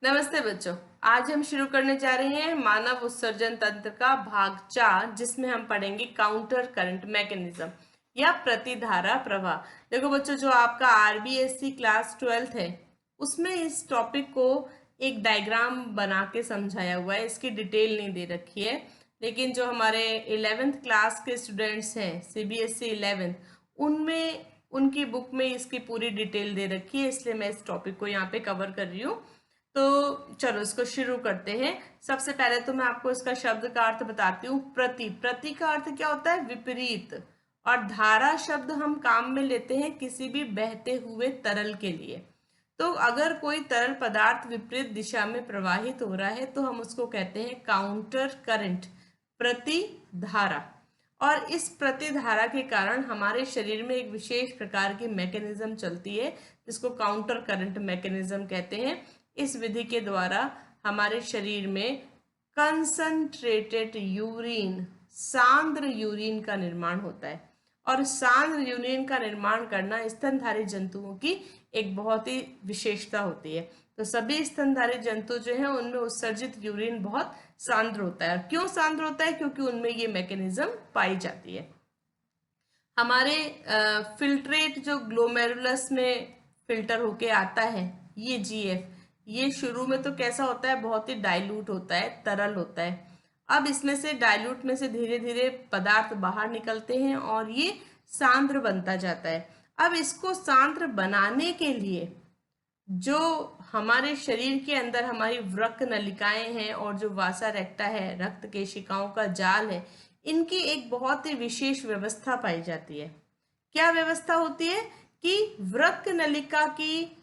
नमस्ते बच्चों। आज हम शुरू करने जा रहे हैं मानव उत्सर्जन तंत्र का भाग 4, जिसमें हम पढ़ेंगे काउंटर करंट मैकेनिज्म या प्रतिधारा प्रवाह। देखो बच्चों, जो आपका आरबीएससी क्लास 12th है उसमें इस टॉपिक को एक डायग्राम बना के समझाया हुआ है। इसकी डिटेल नहीं दे रखी है, लेकिन जो हमारे 11th क्लास के स्टूडेंट्स हैं सीबीएसई 11th, उनमें उनकी बुक में इसकी पूरी डिटेल दे रखी है, इसलिए मैं इस टॉपिक को यहाँ पे कवर कर रही हूँ। तो चलो इसको शुरू करते हैं। सबसे पहले तो मैं आपको इसका शब्द का अर्थ बताती हूँ। प्रति प्रति का अर्थ क्या होता है? विपरीत। और धारा शब्द हम काम में लेते हैं किसी भी बहते हुए तरल के लिए। तो अगर कोई तरल पदार्थ विपरीत दिशा में प्रवाहित हो रहा है तो हम उसको कहते हैं काउंटर करंट, प्रति धारा। और इस प्रतिधारा के कारण हमारे शरीर में एक विशेष प्रकार की मैकेनिज्म चलती है, जिसको काउंटर करंट मैकेनिज्म कहते हैं। इस विधि के द्वारा हमारे शरीर में कंसंट्रेटेड यूरिन, सांद्र यूरिन का निर्माण होता है। और सांद्र यूरिन का निर्माण करना स्तनधारी जंतुओं की एक बहुत ही विशेषता होती है। तो सभी स्तनधारी जंतु जो है उनमें उत्सर्जित यूरिन बहुत सांद्र होता है। और क्यों सांद्र होता है? क्योंकि उनमें ये मैकेनिज्म पाई जाती है। हमारे फिल्ट्रेट जो ग्लोमेरुलस में फिल्टर होके आता है, ये जीएफ, ये शुरू में तो कैसा होता है? बहुत ही डाइल्यूट होता है, तरल होता है। अब इसमें से डाइल्यूट में से धीरे धीरे पदार्थ बाहर निकलते हैं और ये सांद्र बनता जाता है। अब इसको सांद्र बनाने के लिए जो हमारे शरीर के अंदर हमारी वृक्क नलिकाएं हैं और जो वासा रेक्टा है, रक्त केशिकाओं का जाल है, इनकी एक बहुत ही विशेष व्यवस्था पाई जाती है। क्या व्यवस्था होती है? कि वृक्क नलिका की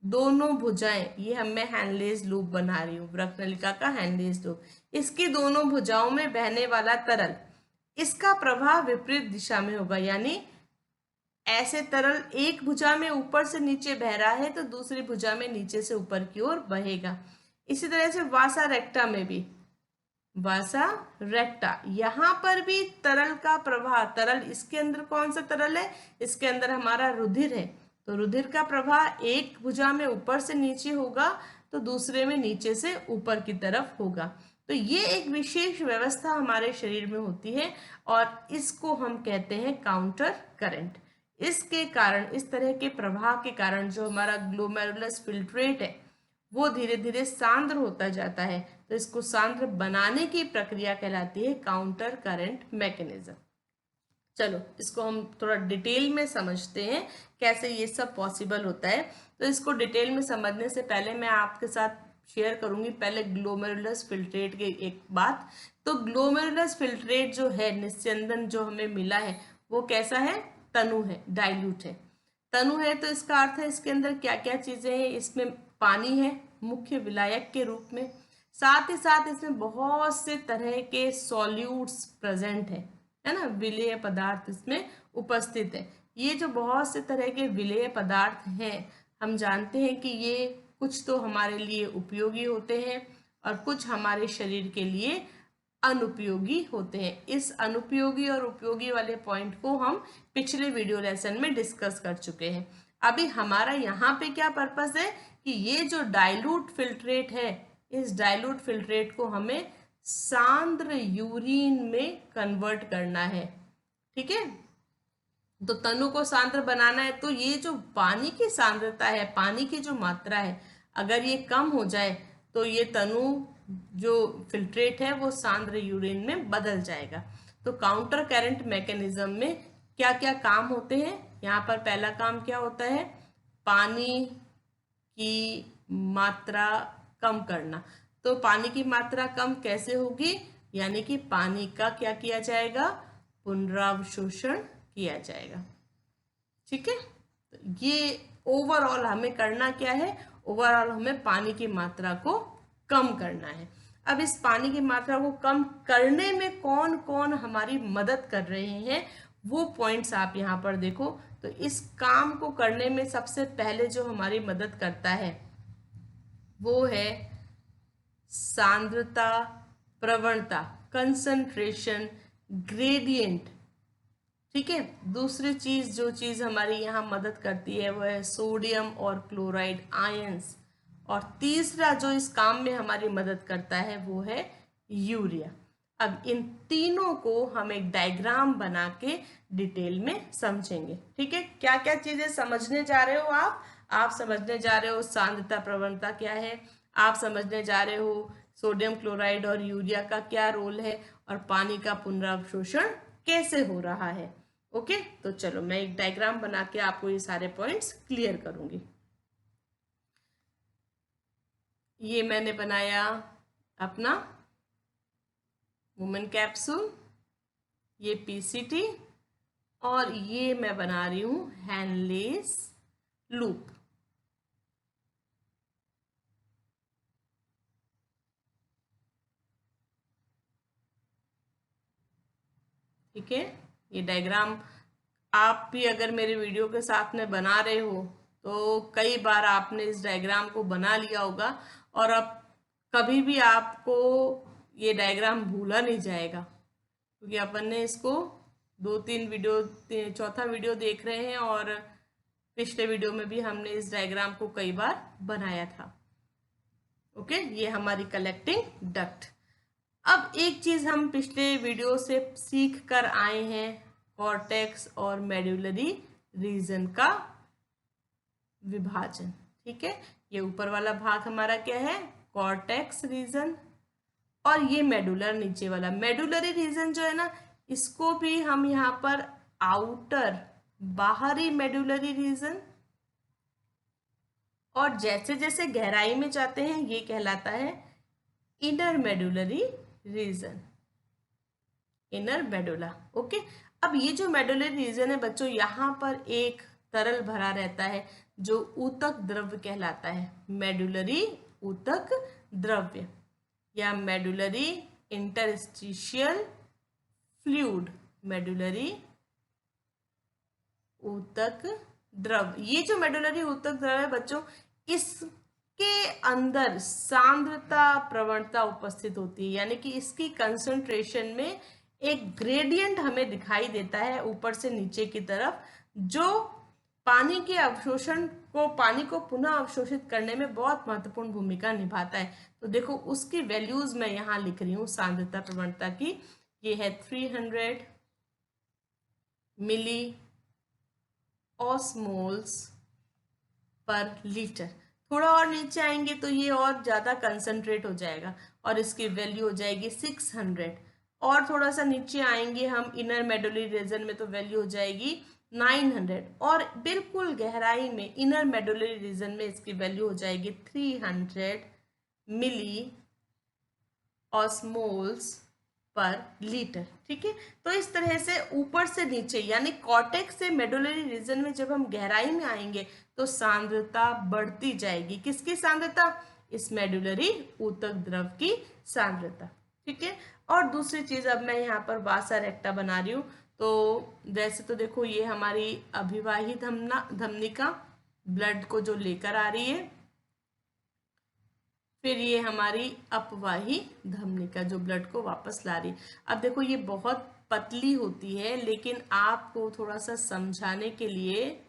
दोनों भुजाएं, ये हम मैं हैंडलेज लूप बना रही हूँ, वृक्क नलिका का हैंडलेज लूप, इसकी दोनों भुजाओं में बहने वाला तरल, इसका प्रवाह विपरीत दिशा में होगा। यानी ऐसे तरल एक भुजा में ऊपर से नीचे बह रहा है तो दूसरी भुजा में नीचे से ऊपर की ओर बहेगा। इसी तरह से वासा रेक्टा में भी, वासा रेक्टा, यहां पर भी तरल का प्रवाह, तरल इसके अंदर कौन सा तरल है? इसके अंदर हमारा रुधिर है। तो रुधिर का प्रवाह एक भुजा में ऊपर से नीचे होगा तो दूसरे में नीचे से ऊपर की तरफ होगा। तो ये एक विशेष व्यवस्था हमारे शरीर में होती है और इसको हम कहते हैं काउंटर करंट। इसके कारण, इस तरह के प्रवाह के कारण जो हमारा ग्लोमेरुलस फिल्ट्रेट है वो धीरे धीरे सांद्र होता जाता है। तो इसको सांद्र बनाने की प्रक्रिया कहलाती है काउंटर करंट मैकेनिज्म। चलो इसको हम थोड़ा डिटेल में समझते हैं कैसे ये सब पॉसिबल होता है। तो इसको डिटेल में समझने से पहले मैं आपके साथ शेयर करूंगी पहले ग्लोमेरुलस फिल्ट्रेट की एक बात। तो ग्लोमेरुलस फिल्ट्रेट जो है, निस्यंदन जो हमें मिला है, वो कैसा है? तनु है, डाइल्यूट है। तनु है तो इसका अर्थ है इसके अंदर क्या क्या चीजें हैं? इसमें पानी है मुख्य विलायक के रूप में, साथ ही साथ इसमें बहुत से तरह के सॉल्यूट्स प्रेजेंट है ना, विलेय पदार्थ इसमें उपस्थित है। ये जो बहुत से तरह के विलेय पदार्थ हैं, हम जानते हैं कि ये कुछ तो हमारे लिए उपयोगी होते हैं और कुछ हमारे शरीर के लिए अनुपयोगी होते हैं। इस अनुपयोगी और उपयोगी वाले पॉइंट को हम पिछले वीडियो लेसन में डिस्कस कर चुके हैं। अभी हमारा यहाँ पे क्या पर्पस है कि ये जो डाइल्यूट फिल्ट्रेट है, इस डाइल्यूट फिल्ट्रेट को हमें सांद्र यूरिन में कन्वर्ट करना है। ठीक है, तो तनु को सांद्र बनाना है तो ये जो पानी की सांद्रता है, पानी की जो मात्रा है, अगर ये कम हो जाए तो ये तनु जो फिल्ट्रेट है वो सांद्र यूरिन में बदल जाएगा। तो काउंटर करंट मैकेनिज्म में क्या क्या काम होते हैं? यहाँ पर पहला काम क्या होता है? पानी की मात्रा कम करना। तो पानी की मात्रा कम कैसे होगी? यानी कि पानी का क्या किया जाएगा? पुनरावशोषण किया जाएगा। ठीक है, तो ये ओवरऑल हमें करना क्या है? ओवरऑल हमें पानी की मात्रा को कम करना है। अब इस पानी की मात्रा को कम करने में कौन कौन हमारी मदद कर रहे हैं, वो पॉइंट्स आप यहाँ पर देखो। तो इस काम को करने में सबसे पहले जो हमारी मदद करता है वो है सांद्रता प्रवणता, कंसंट्रेशन ग्रेडियंट। ठीक है, दूसरी जो चीज हमारी यहाँ मदद करती है वो है सोडियम और क्लोराइड आयंस। और तीसरा जो इस काम में हमारी मदद करता है वो है यूरिया। अब इन तीनों को हम एक डायग्राम बना के डिटेल में समझेंगे। ठीक है, क्या क्या चीजें समझने जा रहे हो आप समझने जा रहे हो सांद्रता प्रवणता क्या है, आप समझने जा रहे हो सोडियम क्लोराइड और यूरिया का क्या रोल है, और पानी का पुनरावशोषण कैसे हो रहा है। ओके, तो चलो मैं एक डायग्राम बना के आपको ये सारे पॉइंट्स क्लियर करूंगी। ये मैंने बनाया अपना वुमेन कैप्सूल, ये पीसीटी, और ये मैं बना रही हूं हैनलेस लूप। ठीक है, ये डायग्राम आप भी अगर मेरे वीडियो के साथ में बना रहे हो तो कई बार आपने इस डायग्राम को बना लिया होगा, और अब कभी भी आपको ये डायग्राम भूला नहीं जाएगा, क्योंकि अपन ने इसको 2-3 वीडियो, चौथा वीडियो देख रहे हैं, और पिछले वीडियो में भी हमने इस डायग्राम को कई बार बनाया था। ओके, ये हमारी कलेक्टिंग डक्ट। अब एक चीज हम पिछले वीडियो से सीख कर आए हैं, कॉर्टेक्स और मेडुलरी रीजन का विभाजन। ठीक है, ये ऊपर वाला भाग हमारा क्या है, कॉर्टेक्स रीजन, और ये मेडुलर नीचे वाला मेडुलरी रीजन जो है ना, इसको भी हम यहाँ पर आउटर बाहरी मेडुलरी रीजन, और जैसे जैसे गहराई में जाते हैं ये कहलाता है inner medullary region, inner medulla. Okay, अब ये जो मेडुलरी रीजन है बच्चों, यहाँ पर एक तरल भरा रहता है जो ऊतक द्रव्य कहलाता है, मेडुलरी ऊतक द्रव्य या मेडुलरी इंटरस्टिशियल फ्लूइड, मेडुलरी ऊतक द्रव्य। ये जो मेडुलरी ऊतक द्रव्य है बच्चों, इसके अंदर सांद्रता प्रवणता उपस्थित होती है, यानी कि इसकी कंसंट्रेशन में एक ग्रेडियंट हमें दिखाई देता है ऊपर से नीचे की तरफ, जो पानी के अवशोषण को, पानी को पुनः अवशोषित करने में बहुत महत्वपूर्ण भूमिका निभाता है। तो देखो उसकी वैल्यूज मैं यहाँ लिख रही हूँ सांद्रता प्रवणता की। ये है 300 मिली ऑस्मोल्स पर लीटर। थोड़ा और नीचे आएंगे तो ये और ज्यादा कंसंट्रेट हो जाएगा और इसकी वैल्यू हो जाएगी 600। और थोड़ा सा नीचे आएंगे हम इनर मेडुलरी रीजन में तो वैल्यू हो जाएगी 900, और बिल्कुल गहराई में इनर मेडुलरी रीजन में इसकी वैल्यू हो जाएगी 300 मिली ऑस्मोल्स पर लीटर। ठीक है, तो इस तरह से ऊपर से नीचे यानी कॉर्टेक्स से मेडुलरी रीजन में जब हम गहराई में आएंगे तो सांद्रता बढ़ती जाएगी। किसकी सांद्रता, इस मेडुलरी ऊतक द्रव की सांद्रता। ठीक है, और दूसरी चीज अब मैं यहाँ पर वासा रेक्टा बना रही हूँ। तो वैसे तो देखो ये हमारी अभिवाही धमनिका ब्लड को जो लेकर आ रही है, फिर ये हमारी अपवाही धमनिका जो ब्लड को वापस ला रही है। अब देखो ये बहुत पतली होती है, लेकिन आपको थोड़ा सा समझाने के लिए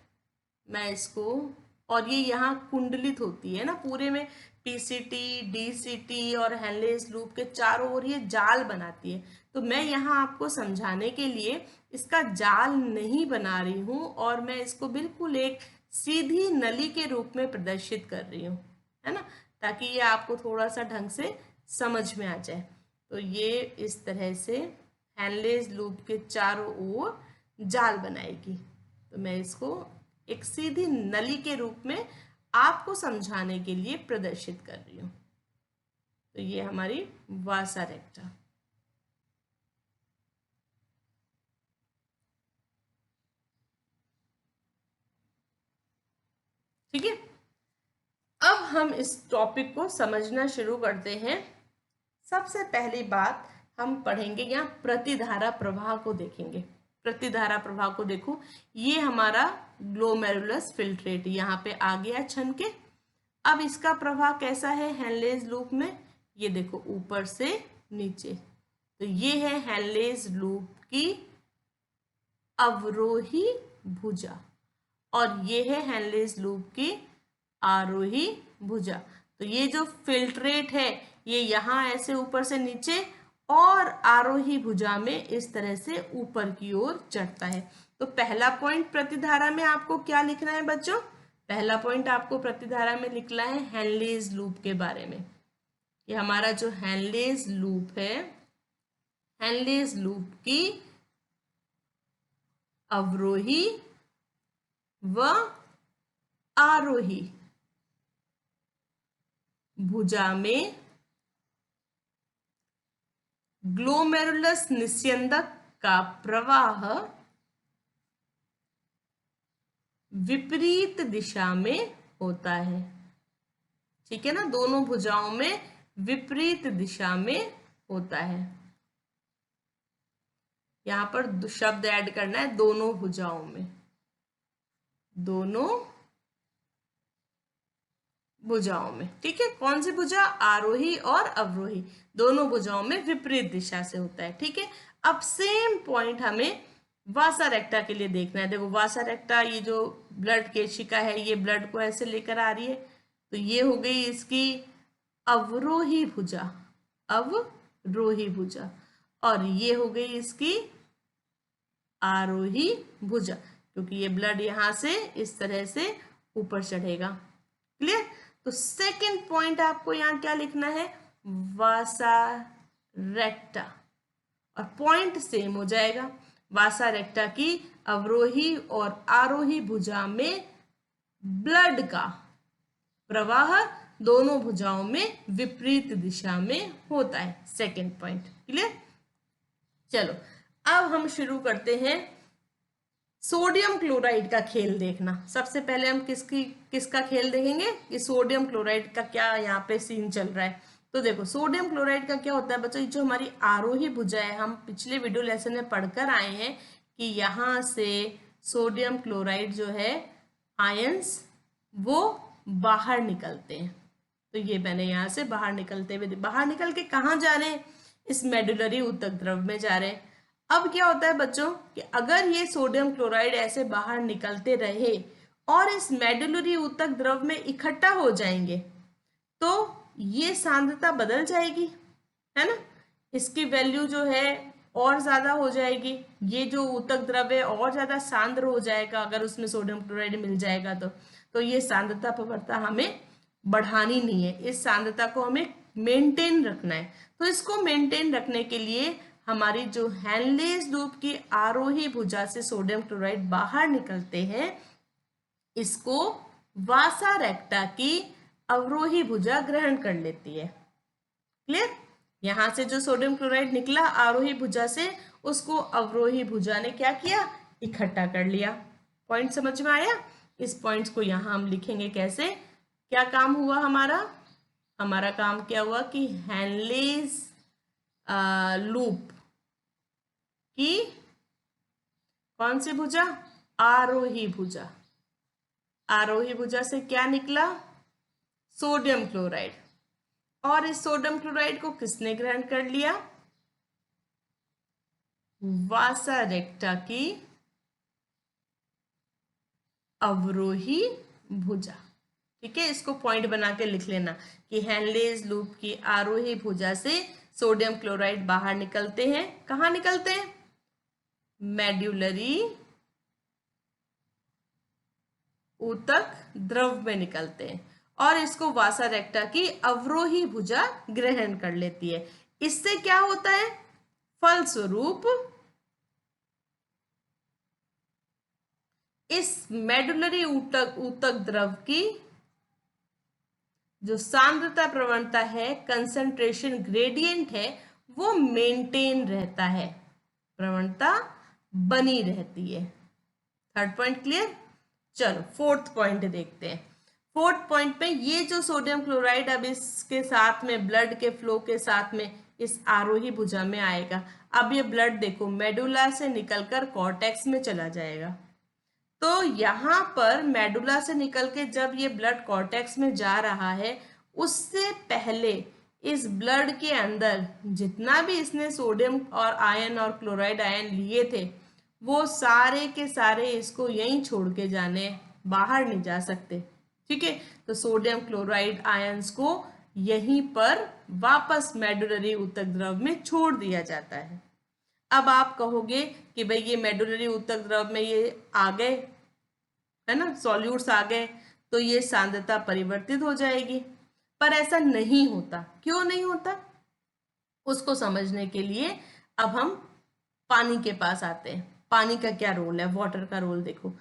मैं इसको, और ये यहाँ कुंडलित होती है ना पूरे में, पीसीटी, डीसीटी और हैनलेस लूप के चारों ओर ये जाल बनाती है। तो मैं यहाँ आपको समझाने के लिए इसका जाल नहीं बना रही हूँ, और मैं इसको बिल्कुल एक सीधी नली के रूप में प्रदर्शित कर रही हूँ, है ना, ताकि ये आपको थोड़ा सा ढंग से समझ में आ जाए। तो ये इस तरह से हैनलेस लूप के चारों ओर जाल बनाएगी। तो मैं इसको एक सीधी नली के रूप में आपको समझाने के लिए प्रदर्शित कर रही हूँ। तो ये हमारी वासा रेक्टा। ठीक है, अब हम इस टॉपिक को समझना शुरू करते हैं। सबसे पहली बात हम पढ़ेंगे, यहाँ प्रतिधारा प्रवाह को देखेंगे। प्रतिधारा प्रवाह को देखो, ये हमारा ग्लोमेरुलस फिल्ट्रेट यहाँ पे आ गया छन के। अब इसका प्रवाह कैसा है हैनलेस लूप में, ये देखो ऊपर से नीचे। तो ये है हैनलेस लूप की अवरोही भुजा, और ये है हैनलेस लूप की आरोही भुजा। तो तो ये जो फिल्ट्रेट है ये यहाँ ऐसे ऊपर से नीचे और आरोही भुजा में इस तरह से ऊपर की ओर चढ़ता है। तो पहला पॉइंट प्रतिधारा में आपको क्या लिखना है बच्चों? पहला पॉइंट आपको प्रतिधारा में लिखना है हेनलेज लूप के बारे में। ये हमारा जो हेनलेज लूप है, हेनलेज लूप की अवरोही व आरोही भुजा में ग्लोमेरुलस निस्यंदक का प्रवाह विपरीत दिशा में होता है। ठीक है ना, दोनों भुजाओं में विपरीत दिशा में होता है। यहां पर शब्द ऐड करना है, दोनों भुजाओं में, दोनों भुजाओं में। ठीक है, कौन सी भुजा? आरोही और अवरोही, दोनों भुजाओं में विपरीत दिशा से होता है। ठीक है, अब सेम पॉइंट हमें वासा रेक्टा के लिए देखना है। देखो वासा रेक्टा, ये जो ब्लड केशिका है ये ब्लड को ऐसे लेकर आ रही है, तो ये हो गई इसकी अवरोही भुजा, अवरोही भुजा, और ये हो गई इसकी आरोही भुजा, क्योंकि ये ब्लड यहां से इस तरह से ऊपर चढ़ेगा। क्लियर? तो सेकंड पॉइंट आपको यहां क्या लिखना है? वासा रेक्टा, और पॉइंट सेम हो जाएगा। वासा रेक्टा की अवरोही और आरोही भुजा में ब्लड का प्रवाह दोनों भुजाओं में विपरीत दिशा में होता है। Second point clear? चलो अब हम शुरू करते हैं सोडियम क्लोराइड का खेल देखना। सबसे पहले हम किसका खेल देखेंगे कि सोडियम क्लोराइड का क्या यहाँ पे सीन चल रहा है। तो देखो सोडियम क्लोराइड का क्या होता है बच्चों, जो हमारी आरोही भुजा है, हम पिछले वीडियो लेसन में पढ़कर आए हैं कि यहाँ से सोडियम क्लोराइड जो है आयंस वो बाहर निकलते हैं। तो ये मैंने यहाँ से बाहर निकलते हुए, बाहर निकल के कहाँ जा रहे हैं? इस मेडुलरी ऊतक द्रव में जा रहे हैं। अब क्या होता है बच्चों कि अगर ये सोडियम क्लोराइड ऐसे बाहर निकलते रहे और इस मेडुलरी ऊतक द्रव में इकट्ठा हो जाएंगे तो ये सांद्रता बदल जाएगी, है ना। इसकी वैल्यू जो है और ज्यादा हो जाएगी, ये जो ऊतक द्रव है और ज्यादा सांद्र हो जाएगा अगर उसमें सोडियम क्लोराइड मिल जाएगा तो ये सांद्रता प्रवणता हमें बढ़ानी नहीं है, इस सांद्रता को हमें मेंटेन रखना है। तो इसको मेंटेन रखने के लिए हमारी जो हेनलेज लूप की आरोही भुजा से सोडियम क्लोराइड बाहर निकलते हैं, इसको वासा रेक्टा की अवरोही भुजा ग्रहण कर लेती है। क्लियर? यहां से जो सोडियम क्लोराइड निकला आरोही भुजा से, उसको अवरोही भुजा ने क्या किया? इकट्ठा कर लिया। पॉइंट समझ में आया? इस पॉइंट्स को यहां हम लिखेंगे कैसे। क्या काम हुआ हमारा काम क्या हुआ कि हेनलेज लूप की कौन सी भुजा? आरोही भुजा, आरोही भुजा से क्या निकला? सोडियम क्लोराइड, और इस सोडियम क्लोराइड को किसने ग्रहण कर लिया? वासा रेक्टा की अवरोही भुजा। ठीक है, इसको पॉइंट बना के लिख लेना कि हेनलेज लूप की आरोही भुजा से सोडियम क्लोराइड बाहर निकलते हैं। कहाँ निकलते हैं? मेडुलरी ऊतक द्रव में निकलते हैं, और इसको वासा रेक्टा की अवरोही भुजा ग्रहण कर लेती है। इससे क्या होता है? फलस्वरूप इस मेडुलरी ऊतक द्रव की जो सांद्रता प्रवणता है, कंसंट्रेशन ग्रेडियंट है, वो मेंटेन रहता है, प्रवणता बनी रहती है। Third point clear? चलो फोर्थ पॉइंट देखते हैं। फोर्थ पॉइंट पे ये जो सोडियम क्लोराइड अब इसके साथ में ब्लड के फ्लो के साथ में इस आरोही भुजा में आएगा। अब ये ब्लड देखो मेडुला से निकलकर कॉर्टेक्स में चला जाएगा। तो यहाँ पर मेडुला से निकल के जब ये ब्लड कॉर्टेक्स में जा रहा है, उससे पहले इस ब्लड के अंदर जितना भी इसने सोडियम और आयन और क्लोराइड आयन लिए थे, वो सारे के सारे इसको यहीं छोड़ के जाने, बाहर नहीं जा सकते। ठीक है। तो सोडियम क्लोराइड आयंस को यहीं पर वापस मेडुलरी ऊतक द्रव में छोड़ दिया जाता है। अब आप कहोगे कि भाई ये मेडुलरी ऊतक द्रव में ये आ गए, है ना, सॉल्यूट्स आ गए, तो ये सांद्रता परिवर्तित हो जाएगी। पर ऐसा नहीं होता। क्यों नहीं होता, उसको समझने के लिए अब हम पानी के पास आते हैं। पानी का क्या रोल है, वाटर का रोल देखो।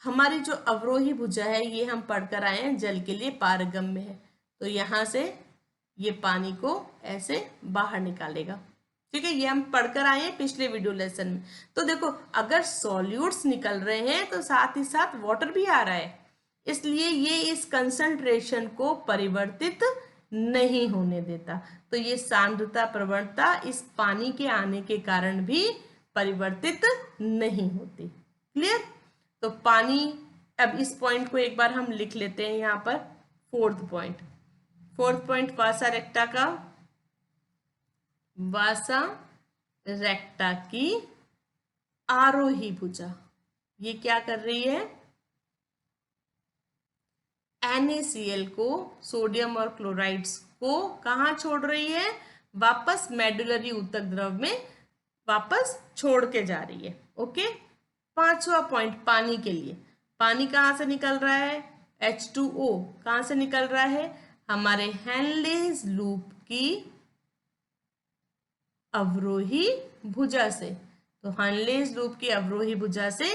हमारी जो अवरोही भुजा है ये हम पढ़कर आए हैं जल के लिए पारगम्य है, तो यहाँ से ये पानी को ऐसे बाहर निकालेगा। ठीक है, ये हम पढ़कर आए हैं पिछले वीडियो लेसन में। तो देखो अगर सॉल्यूट्स निकल रहे हैं तो साथ ही साथ वाटर भी आ रहा है, इसलिए ये इस कंसंट्रेशन को परिवर्तित नहीं होने देता। तो ये सांद्रता प्रवणता इस पानी के आने के कारण भी परिवर्तित नहीं होती। क्लियर। तो पानी, अब इस पॉइंट को एक बार हम लिख लेते हैं यहाँ पर। फोर्थ पॉइंट वासा रेक्टा की आरोही भुजा ये क्या कर रही है, NaCl को, सोडियम और क्लोराइड्स को कहाँ छोड़ रही है, वापस मेडुलरी ऊतक द्रव में वापस छोड़ के जा रही है। ओके। पांचवा पॉइंट पानी के लिए। पानी कहाँ से निकल रहा है, H2O कहाँ से निकल रहा है, हमारे हेनलेज लूप की अवरोही भुजा से। तो हेनलेज लूप की अवरोही भुजा से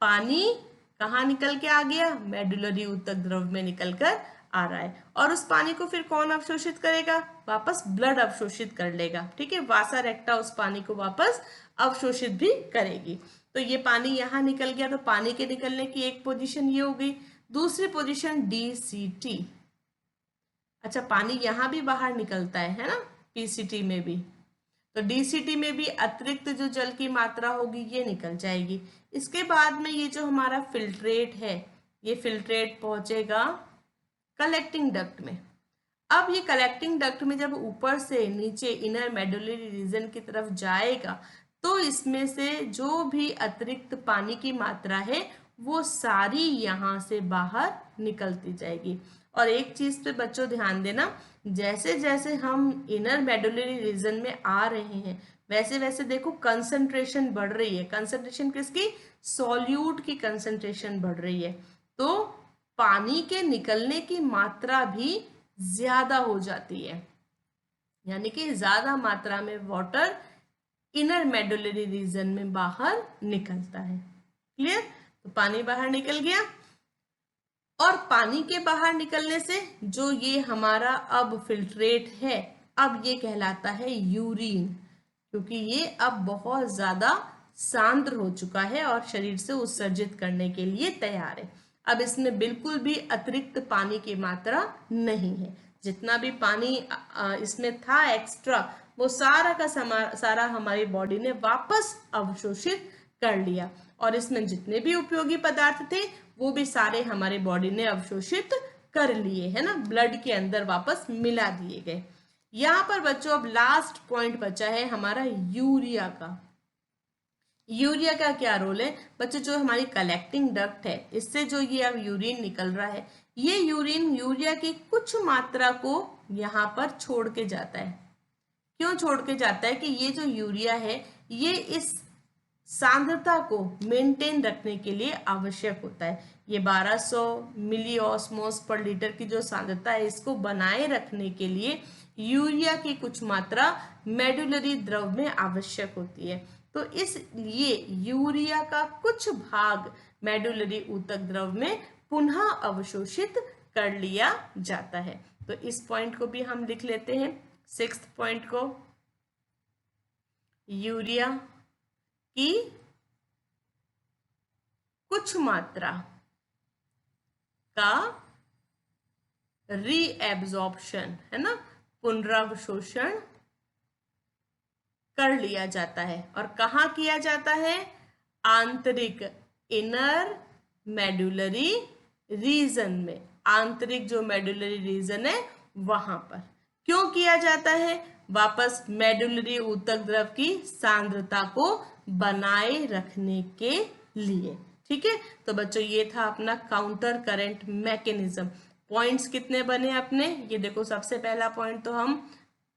पानी कहाँ निकल के आ गया, मेडुलरी ऊतक द्रव में निकलकर आ रहा है। और उस पानी को फिर कौन अवशोषित करेगा, वापस ब्लड अवशोषित कर लेगा। ठीक है, वासा रेक्टा उस पानी को वापस अवशोषित भी करेगी। तो ये पानी यहाँ निकल गया, तो पानी के निकलने की एक पोजीशन ये हो गई। दूसरी पोजीशन DCT। अच्छा, पानी यहाँ भी बाहर निकलता है ना, PCT में भी। तो DCT में भी अतिरिक्त जो जल की मात्रा होगी ये निकल जाएगी। इसके बाद में ये जो हमारा फिल्ट्रेट है, ये फिल्ट्रेट पहुंचेगा कलेक्टिंग डक्ट में। अब ये कलेक्टिंग डक्ट में जब ऊपर से नीचे इनर मेडुलरी रीजन की तरफ जाएगा, तो इसमें से जो भी अतिरिक्त पानी की मात्रा है वो सारी यहाँ से बाहर निकलती जाएगी। और एक चीज पे बच्चों ध्यान देना, जैसे जैसे हम इनर मेडुलरी रीजन में आ रहे हैं वैसे वैसे देखो कंसंट्रेशन बढ़ रही है। कंसंट्रेशन किसकी, सॉल्यूट की कंसंट्रेशन बढ़ रही है, तो पानी के निकलने की मात्रा भी ज्यादा हो जाती है, यानी कि ज्यादा मात्रा में वाटर इनर मेडुलरी रीजन में बाहर निकलता है। क्लियर। तो पानी बाहर निकल गया, और पानी के बाहर निकलने से जो ये हमारा अब फिल्ट्रेट है, अब ये कहलाता है यूरिन, क्योंकि ये अब बहुत ज्यादा सांद्र हो चुका है और शरीर से उत्सर्जित करने के लिए तैयार है। अब इसमें बिल्कुल भी अतिरिक्त पानी की मात्रा नहीं है। जितना भी पानी इसमें था एक्स्ट्रा, वो सारा का सारा हमारी बॉडी ने वापस अवशोषित कर लिया, और इसमें जितने भी उपयोगी पदार्थ थे वो भी सारे हमारे बॉडी ने अवशोषित कर लिए, है ना, ब्लड के अंदर वापस मिला दिए गए। यहाँ पर बच्चों अब लास्ट पॉइंट बचा है हमारा यूरिया का। यूरिया का क्या रोल है बच्चों, जो हमारी कलेक्टिंग डक्ट है इससे जो ये अब यूरिन निकल रहा है, ये यूरिन यूरिया की कुछ मात्रा को यहाँ पर छोड़ के जाता है। क्यों छोड़ के जाता है कि ये जो यूरिया है ये इस सांद्रता को मेंटेन रखने के लिए आवश्यक होता है। ये 1200 मिली ऑस्मोस पर लीटर की जो सांद्रता है इसको बनाए रखने के लिए यूरिया की कुछ मात्रा मेडुलरी द्रव में आवश्यक होती है। तो इसलिए यूरिया का कुछ भाग मेडुलरी ऊतक द्रव में पुनः अवशोषित कर लिया जाता है। तो इस पॉइंट को भी हम लिख लेते हैं, 6th पॉइंट को, यूरिया की कुछ मात्रा का रीएब्जॉर्प्शन, है ना, पुनरावशोषण कर लिया जाता है। और कहाँ किया जाता है, आंतरिक इनर मेडुलरी रीजन में, आंतरिक जो मेडुलरी रीजन है वहां पर। क्यों किया जाता है, वापस मेडुलरी ऊतक द्रव की सांद्रता को बनाए रखने के लिए। ठीक है, तो बच्चों ये था अपना काउंटर करंट मैकेनिज्म। पॉइंट्स कितने बने अपने, ये देखो सबसे पहला पॉइंट तो हम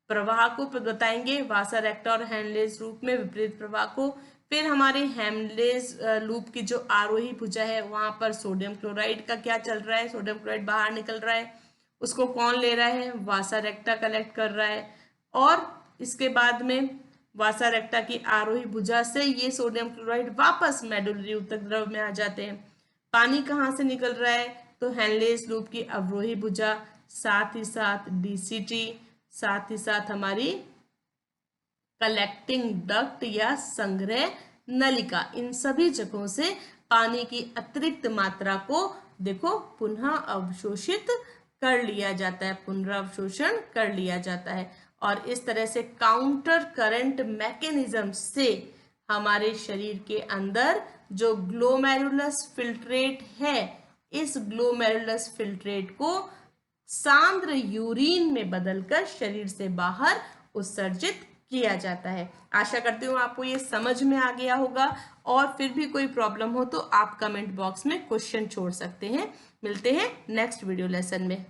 प्रवाह को बताएंगे, वासा रेक्टा और हेनलेज लूप में विपरीत प्रवाह को। फिर हमारे हेनलेज लूप की जो आरोही भुजा है वहां पर सोडियम क्लोराइड का क्या चल रहा है, सोडियम क्लोराइड बाहर निकल रहा है, उसको कौन ले रहा है, वासा रेक्टा कलेक्ट कर रहा है। और इसके बाद में वासा रेक्टा की आरोही भुजा से ये सोडियम क्लोराइड वापस मेडुलरी ऊतक द्रव में आ जाते हैं। पानी कहाँ से निकल रहा है, तो हेनलेज लूप की अवरोही भुजा, साथ ही साथ डीसीटी, साथ ही साथ हमारी कलेक्टिंग डक्ट या संग्रह नलिका, इन सभी जगहों से पानी की अतिरिक्त मात्रा को देखो पुनः अवशोषित कर लिया जाता है, पुनरावशोषण कर लिया जाता है। और इस तरह से काउंटर करंट मैकेनिज्म से हमारे शरीर के अंदर जो ग्लोमेरुलस फिल्ट्रेट है, इस ग्लोमेरुलस फिल्ट्रेट को सांद्र यूरिन में बदलकर शरीर से बाहर उत्सर्जित किया जाता है। आशा करती हूँ आपको ये समझ में आ गया होगा, और फिर भी कोई प्रॉब्लम हो तो आप कमेंट बॉक्स में क्वेश्चन छोड़ सकते हैं। मिलते हैं नेक्स्ट वीडियो लेसन में।